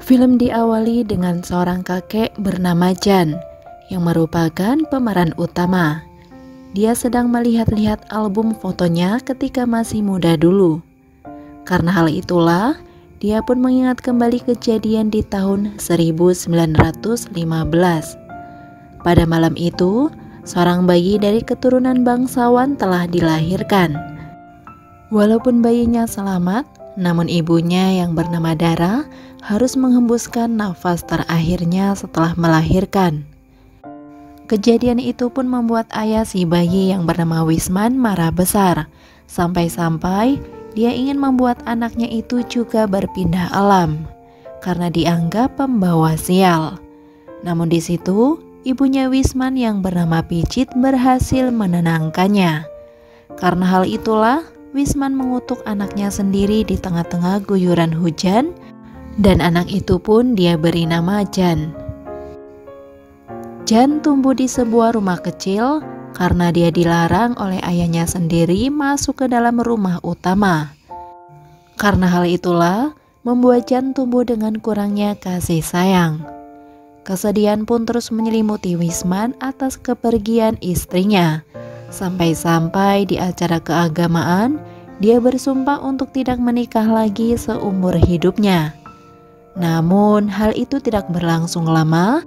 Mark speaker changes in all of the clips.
Speaker 1: Film diawali dengan seorang kakek bernama Jan yang merupakan pemeran utama. Dia sedang melihat-lihat album fotonya ketika masih muda dulu. Karena hal itulah, dia pun mengingat kembali kejadian di tahun 1915. Pada malam itu, seorang bayi dari keturunan bangsawan telah dilahirkan. Walaupun bayinya selamat, namun ibunya yang bernama Dara harus menghembuskan nafas terakhirnya setelah melahirkan. Kejadian itu pun membuat ayah si bayi yang bernama Wisman marah besar, sampai-sampai dia ingin membuat anaknya itu juga berpindah alam karena dianggap pembawa sial. Namun di situ, ibunya Wisman yang bernama Picit berhasil menenangkannya. Karena hal itulah, Wisman mengutuk anaknya sendiri di tengah-tengah guyuran hujan, dan anak itu pun dia beri nama Jan. Jan tumbuh di sebuah rumah kecil karena dia dilarang oleh ayahnya sendiri masuk ke dalam rumah utama. Karena hal itulah membuat Jan tumbuh dengan kurangnya kasih sayang. Kesedihan pun terus menyelimuti Wisman atas kepergian istrinya. Sampai-sampai di acara keagamaan, dia bersumpah untuk tidak menikah lagi seumur hidupnya. Namun hal itu tidak berlangsung lama,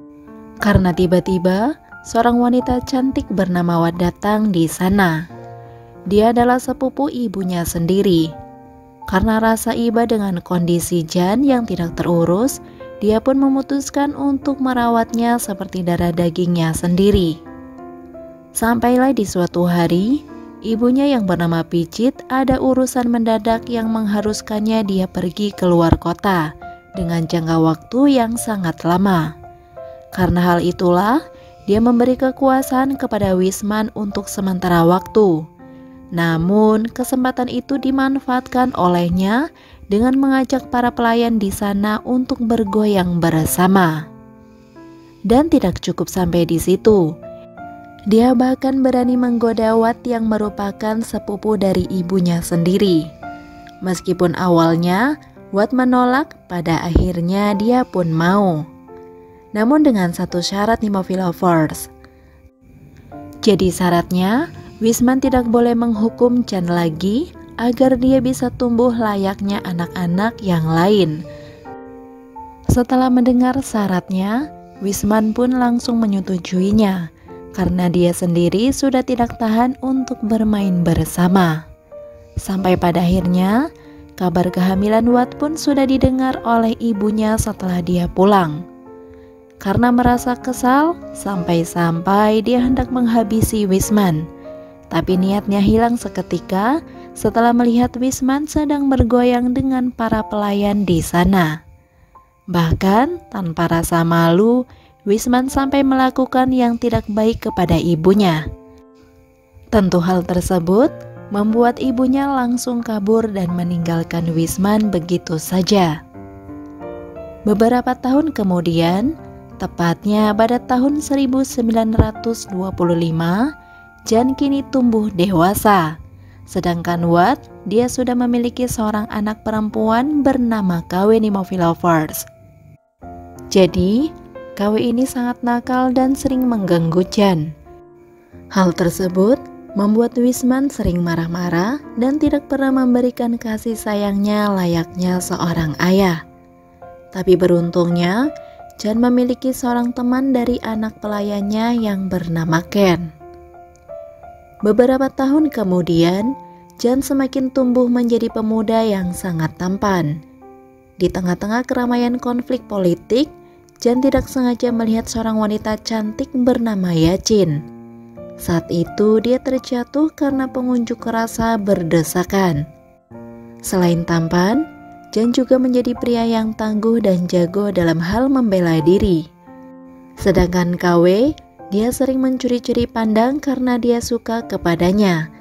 Speaker 1: karena tiba-tiba seorang wanita cantik bernama Wat datang di sana. Dia adalah sepupu ibunya sendiri. Karena rasa iba dengan kondisi Jan yang tidak terurus, dia pun memutuskan untuk merawatnya seperti darah dagingnya sendiri. Sampailah di suatu hari, ibunya yang bernama Picit ada urusan mendadak yang mengharuskannya dia pergi keluar kota dengan jangka waktu yang sangat lama. Karena hal itulah, dia memberi kekuasaan kepada Wisman untuk sementara waktu. Namun, kesempatan itu dimanfaatkan olehnya dengan mengajak para pelayan di sana untuk bergoyang bersama. Dan tidak cukup sampai di situ. Dia bahkan berani menggoda Wat yang merupakan sepupu dari ibunya sendiri. Meskipun awalnya Wat menolak, pada akhirnya dia pun mau. Namun dengan satu syarat nih Movie Lovers. Jadi syaratnya, Wisman tidak boleh menghukum Jan lagi agar dia bisa tumbuh layaknya anak-anak yang lain. Setelah mendengar syaratnya, Wisman pun langsung menyetujuinya. Karena dia sendiri sudah tidak tahan untuk bermain bersama. Sampai pada akhirnya, kabar kehamilan Wat pun sudah didengar oleh ibunya setelah dia pulang. Karena merasa kesal, sampai-sampai dia hendak menghabisi Wisman. Tapi niatnya hilang seketika setelah melihat Wisman sedang bergoyang dengan para pelayan di sana. Bahkan tanpa rasa malu, Wisman sampai melakukan yang tidak baik kepada ibunya. Tentu hal tersebut membuat ibunya langsung kabur dan meninggalkan Wisman begitu saja. Beberapa tahun kemudian, tepatnya pada tahun 1925, Jan kini tumbuh dewasa. Sedangkan Wat, dia sudah memiliki seorang anak perempuan bernama KW nih Movie Lovers. Jadi, KW ini sangat nakal dan sering mengganggu Jan. Hal tersebut membuat Wisman sering marah-marah dan tidak pernah memberikan kasih sayangnya layaknya seorang ayah. Tapi beruntungnya, Jan memiliki seorang teman dari anak pelayannya yang bernama Ken. Beberapa tahun kemudian, Jan semakin tumbuh menjadi pemuda yang sangat tampan. Di tengah-tengah keramaian konflik politik, Jan tidak sengaja melihat seorang wanita cantik bernama Yacin. Saat itu dia terjatuh karena pengunjuk rasa berdesakan. Selain tampan, Jan juga menjadi pria yang tangguh dan jago dalam hal membela diri. Sedangkan KW, dia sering mencuri-curi pandang karena dia suka kepadanya.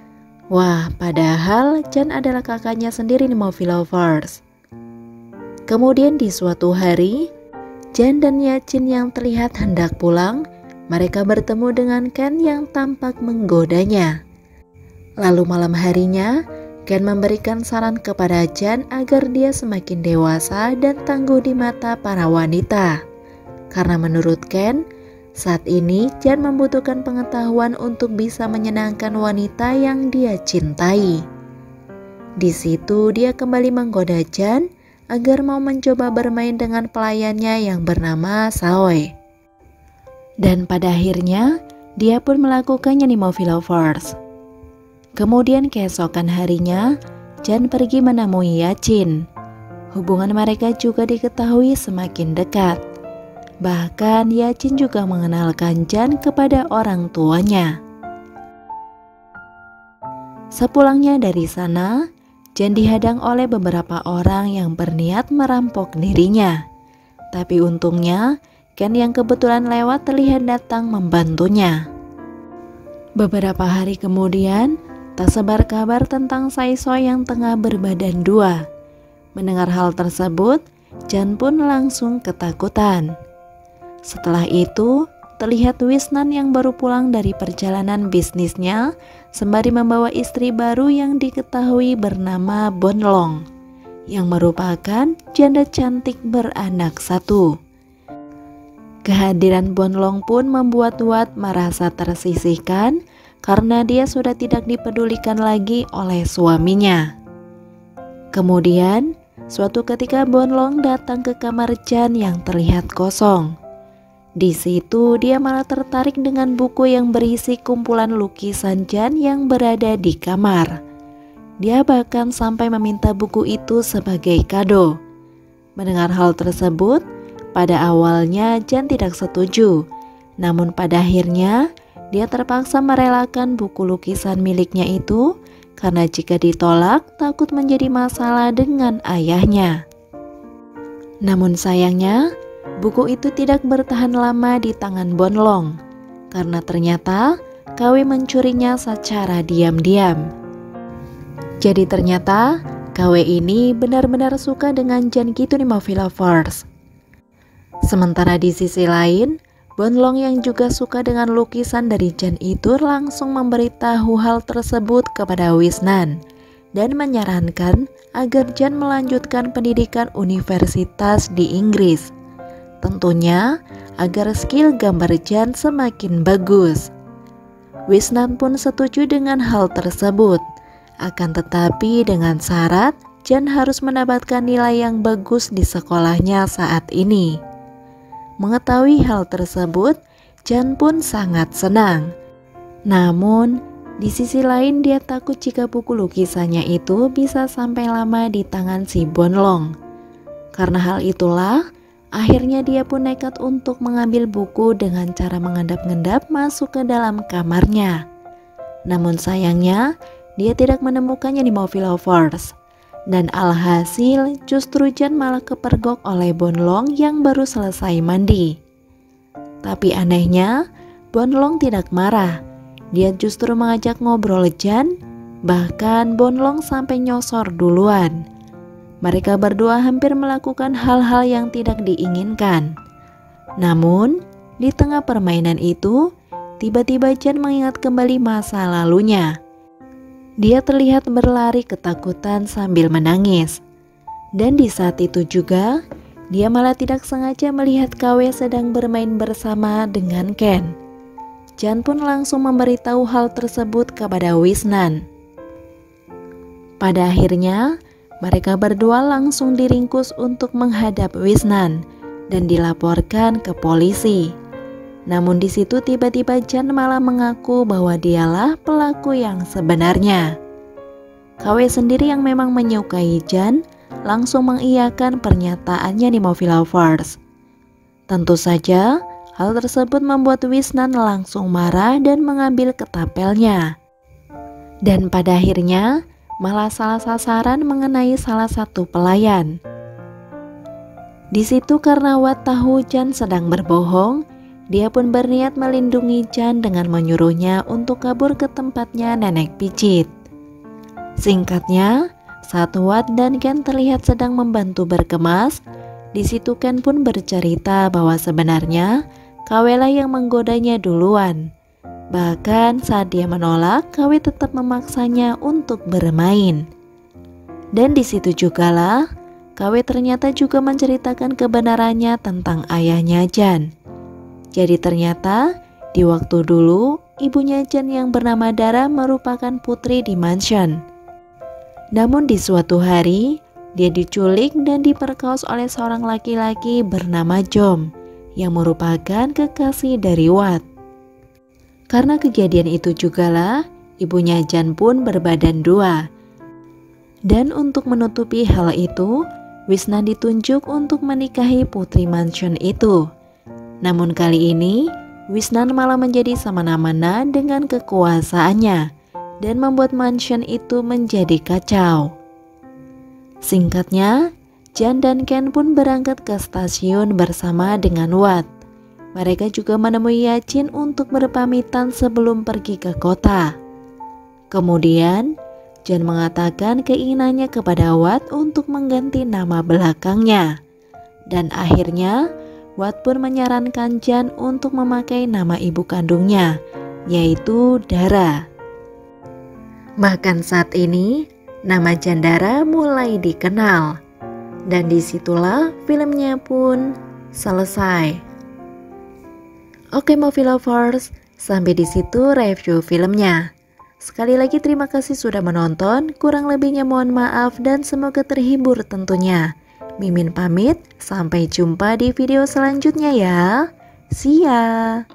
Speaker 1: Wah, padahal Jan adalah kakaknya sendiri nih Movie Lovers. Kemudian di suatu hari, Jan dan Yacin yang terlihat hendak pulang, mereka bertemu dengan Ken yang tampak menggodanya. Lalu malam harinya, Ken memberikan saran kepada Jan agar dia semakin dewasa dan tangguh di mata para wanita. Karena menurut Ken, saat ini Jan membutuhkan pengetahuan untuk bisa menyenangkan wanita yang dia cintai. Di situ dia kembali menggoda Jan agar mau mencoba bermain dengan pelayannya yang bernama Saoe. Dan pada akhirnya dia pun melakukannya di Movie Lovers. Kemudian keesokan harinya, Jan pergi menemui Yachin. Hubungan mereka juga diketahui semakin dekat. Bahkan Yachin juga mengenalkan Jan kepada orang tuanya. Sepulangnya dari sana, Jan dihadang oleh beberapa orang yang berniat merampok dirinya. Tapi untungnya, Ken yang kebetulan lewat terlihat datang membantunya. Beberapa hari kemudian, tak sebar kabar tentang Saiso yang tengah berbadan dua. Mendengar hal tersebut, Jan pun langsung ketakutan. Setelah itu, terlihat Wisnan yang baru pulang dari perjalanan bisnisnya sembari membawa istri baru yang diketahui bernama Bonlong, yang merupakan janda cantik beranak satu. Kehadiran Bonlong pun membuat Wat merasa tersisihkan karena dia sudah tidak dipedulikan lagi oleh suaminya. Kemudian, suatu ketika Bonlong datang ke kamar Jan yang terlihat kosong. Di situ dia malah tertarik dengan buku yang berisi kumpulan lukisan Jan yang berada di kamar. Dia bahkan sampai meminta buku itu sebagai kado. Mendengar hal tersebut, pada awalnya Jan tidak setuju. Namun pada akhirnya dia terpaksa merelakan buku lukisan miliknya itu karena jika ditolak takut menjadi masalah dengan ayahnya. Namun sayangnya, buku itu tidak bertahan lama di tangan Bonlong karena ternyata KW mencurinya secara diam-diam. Jadi ternyata KW ini benar-benar suka dengan Jan gitu nih Movie Lovers. Sementara di sisi lain, Bonlong yang juga suka dengan lukisan dari Jan itu langsung memberitahu hal tersebut kepada Wisnan dan menyarankan agar Jan melanjutkan pendidikan universitas di Inggris. Tentunya agar skill gambar Jan semakin bagus. Wisnan pun setuju dengan hal tersebut. Akan tetapi dengan syarat Jan harus mendapatkan nilai yang bagus di sekolahnya saat ini. Mengetahui hal tersebut, Jan pun sangat senang. Namun, di sisi lain dia takut jika buku lukisannya itu bisa sampai lama di tangan si Bonlong. Karena hal itulah, akhirnya dia pun nekat untuk mengambil buku dengan cara mengendap-endap masuk ke dalam kamarnya. Namun sayangnya, dia tidak menemukannya di Movie Lovers. Dan alhasil justru Jan malah kepergok oleh Bonlong yang baru selesai mandi. Tapi anehnya, Bonlong tidak marah. Dia justru mengajak ngobrol Jan, bahkan Bonlong sampai nyosor duluan. Mereka berdua hampir melakukan hal-hal yang tidak diinginkan. Namun, di tengah permainan itu, tiba-tiba Jan mengingat kembali masa lalunya. Dia terlihat berlari ketakutan sambil menangis. Dan di saat itu juga, dia malah tidak sengaja melihat KW sedang bermain bersama dengan Ken. Jan pun langsung memberitahu hal tersebut kepada Wisnan. Pada akhirnya, mereka berdua langsung diringkus untuk menghadap Wisnan dan dilaporkan ke polisi. Namun di situ tiba-tiba Jan malah mengaku bahwa dialah pelaku yang sebenarnya. KW sendiri yang memang menyukai Jan langsung mengiyakan pernyataannya di Movie Lovers. Tentu saja hal tersebut membuat Wisnan langsung marah dan mengambil ketapelnya. Dan pada akhirnya malah salah sasaran mengenai salah satu pelayan. Di situ karena Wat tahu Jan sedang berbohong, dia pun berniat melindungi Jan dengan menyuruhnya untuk kabur ke tempatnya nenek pijit. Singkatnya, saat Wat dan Ken terlihat sedang membantu berkemas, di situ Ken pun bercerita bahwa sebenarnya KW lah yang menggodanya duluan. Bahkan saat dia menolak, KW tetap memaksanya untuk bermain. Dan di situ jugalah KW ternyata juga menceritakan kebenarannya tentang ayahnya Jan. Jadi ternyata di waktu dulu ibunya Jan yang bernama Dara merupakan putri di mansion. Namun di suatu hari dia diculik dan diperkaos oleh seorang laki-laki bernama Jom yang merupakan kekasih dari Wat. Karena kejadian itu jugalah ibunya Jan pun berbadan dua. Dan untuk menutupi hal itu, Wisna ditunjuk untuk menikahi putri mansion itu. Namun kali ini, Wisna malah menjadi semena-mena dengan kekuasaannya dan membuat mansion itu menjadi kacau. Singkatnya, Jan dan Ken pun berangkat ke stasiun bersama dengan Wat. Mereka juga menemui Yacin untuk berpamitan sebelum pergi ke kota. Kemudian, Jan mengatakan keinginannya kepada Wat untuk mengganti nama belakangnya. Dan akhirnya, Wat pun menyarankan Jan untuk memakai nama ibu kandungnya, yaitu Dara. Bahkan saat ini, nama Jan Dara mulai dikenal. Dan disitulah filmnya pun selesai. Oke movie lovers, sampai di situ review filmnya. Sekali lagi terima kasih sudah menonton, kurang lebihnya mohon maaf dan semoga terhibur tentunya. Mimin pamit, sampai jumpa di video selanjutnya ya. See ya.